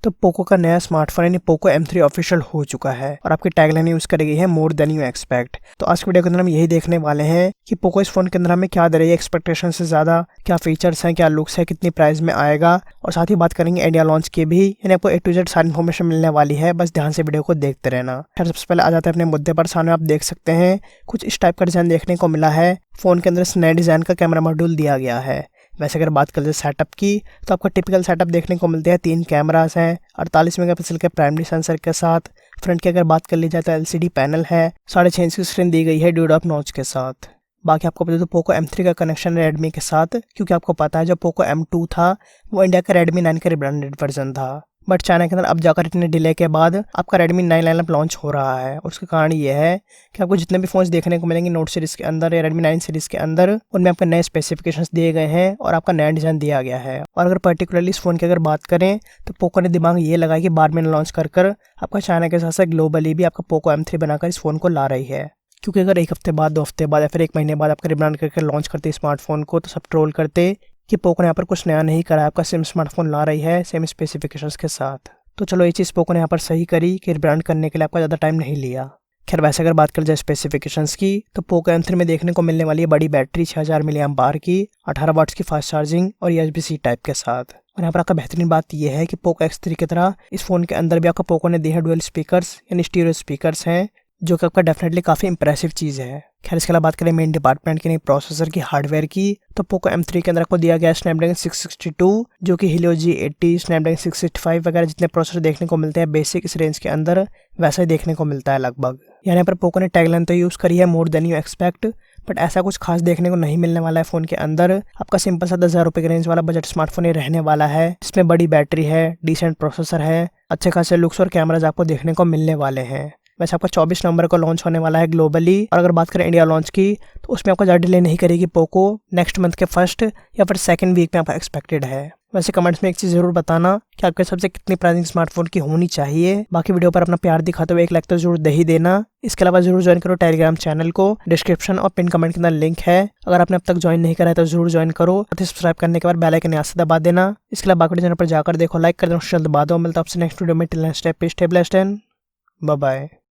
तो पोको का नया स्मार्टफोन यानी पोको M3 ऑफिशियल हो चुका है और आपकी टैगलाइन यूज करेगी है मोर देन यू एक्सपेक्ट। तो आज की वीडियो के अंदर हम यही देखने वाले हैं कि पोको इस फोन के अंदर हमें क्या दे रही है एक्सपेक्टेशन से ज्यादा, क्या फीचर्स हैं, क्या लुक्स है, कितनी प्राइस में आएगा, और साथ ही बात करेंगे इंडिया लॉन्च की भी। यानी आपको A to Z सारी इन्फॉर्मेशन मिलने वाली है, बस ध्यान से वीडियो को देखते रहना। खैर सबसे पहले आ जाते हैं अपने मुद्दे पर। सामने आप देख सकते हैं कुछ इस टाइप का डिजाइन देखने को मिला है। फोन के अंदर इस नए डिजाइन का कैमरा मॉड्यूल दिया गया है। वैसे अगर बात कर ले सेटअप की तो आपको टिपिकल सेटअप देखने को मिलते हैं। 3 कैमरास हैं 48 मेगापिक्सल के प्राइमरी सेंसर के साथ। फ्रंट की अगर बात कर ली जाए तो LCD पैनल है। 6.5 इंच की स्क्रीन दी गई है ड्यूड ऑफ नॉच के साथ। बाकी आपको पता है तो पोको M3 का कनेक्शन है रेडमी के साथ, क्योंकि आपको पता है जब पोको M2 था वो इंडिया का रेडमी 9 का रिब्रांडेड वर्जन था, बट चाइना के अंदर अब जाकर इतने डिले के बाद आपका रेडमी 9 लाइनअप लॉन्च हो रहा है। उसका कारण ये है कि आपको जितने भी फोन्स देखने को मिलेंगे नोट सीरीज के अंदर या रेडमी 9 सीरीज के अंदर, उनमें आपके नए स्पेसिफिकेशंस दिए गए हैं और आपका नया डिजाइन दिया गया है। और अगर पर्टिकुलरली इस फोन की अगर बात करें तो पोको ने दिमाग ये लगाया कि बाद में लॉन्च कर आपका चाइना के साथ साथ ग्लोबली भी आपका पोको M3 बनाकर इस फोन को ला रही है। क्योंकि अगर 1 हफ्ते बाद, 2 हफ्ते बाद या फिर 1 महीने बाद आपका रिब्रांड करके लॉन्च करते स्मार्टफोन को, तो सब ट्रोल करते कि पोको ने यहाँ पर कुछ नया नहीं करा, आपका सेम स्मार्टफोन ला रही है सेम स्पेसिफिकेशंस के साथ। तो चलो ये चीज़ पोको ने यहाँ पर सही करी कि रिब्रांड करने के लिए आपका ज़्यादा टाइम नहीं लिया। खैर वैसे अगर बात कर जाए स्पेसिफिकेशंस की तो पोको M3 में देखने को मिलने वाली है बड़ी बैटरी 6000 mAh की, 18 वाट्स की फास्ट चार्जिंग और USB-C टाइप के साथ। और यहाँ पर आपका बेहतरीन बात यह है कि पोको X3 की तरह इस फोन के अंदर भी आपका पोको ने दिए हैं डुअल स्पीकर्स यानी स्टीरियो स्पीकर्स हैं, जो कि आपका डेफिनेटली काफ़ी इंप्रेसिव चीज़ है। खैर इसके अलावा बात करें मेन डिपार्टमेंट की, नहीं प्रोसेसर की, हार्डवेयर की, तो पोको M3 के अंदर आपको दिया गया स्नैपड्रैगन 662, जो कि Helio G80, स्नैपड्रैगन 665 वगैरह जितने प्रोसेसर देखने को मिलते हैं बेसिक इस रेंज के अंदर वैसा ही देखने को मिलता है लगभग। यहाँ पर पोको ने टैगलाइन तो यूज़ करी है more than you expect, but ऐसा कुछ खास देखने को नहीं मिलने वाला है फ़ोन के अंदर। आपका सिंपल सा 10,000 रुपये के रेंज वाला बजट स्मार्टफोन ही रहने वाला है, जिसमें बड़ी बैटरी है, डिसेंट प्रोसेसर है, अच्छे खासे लुक्स और कैमराज आपको देखने को मिलने वाले हैं। वैसे आपका 24 नवंबर को लॉन्च होने वाला है ग्लोबली, और अगर बात करें इंडिया लॉन्च की तो उसमें आपको ज़्यादा डिले नहीं करेगी पोको, नेक्स्ट मंथ के फर्स्ट या फिर सेकंड वीक में आपका एक्सपेक्टेड है। वैसे कमेंट्स में एक चीज़ जरूर बताना कि आपके हिसाब से कितनी प्राइसिंग स्मार्टफोन की होनी चाहिए। बाकी वीडियो पर अपना प्यार दिखाते हुए एक लाइक तो जरूर दे ही देना। इसके अलावा जरूर ज्वाइन करो टेलीग्राम चैनल को, डिस्क्रिप्शन और पिन कमेंट के अंदर लिंक है। अगर आपने अब तक ज्वाइन नहीं करा है तो जरूर ज्वाइन करो, सब्सक्राइब करने के बाद बेल आइकन यहाँ से दबा देना। इसके अलावा बाकी चैनल पर जाकर देखो, लाइक कर दो, दबा दो। मिलता है आपसे नेक्स्ट वीडियो में। Till next step, stay blessed and bye bye.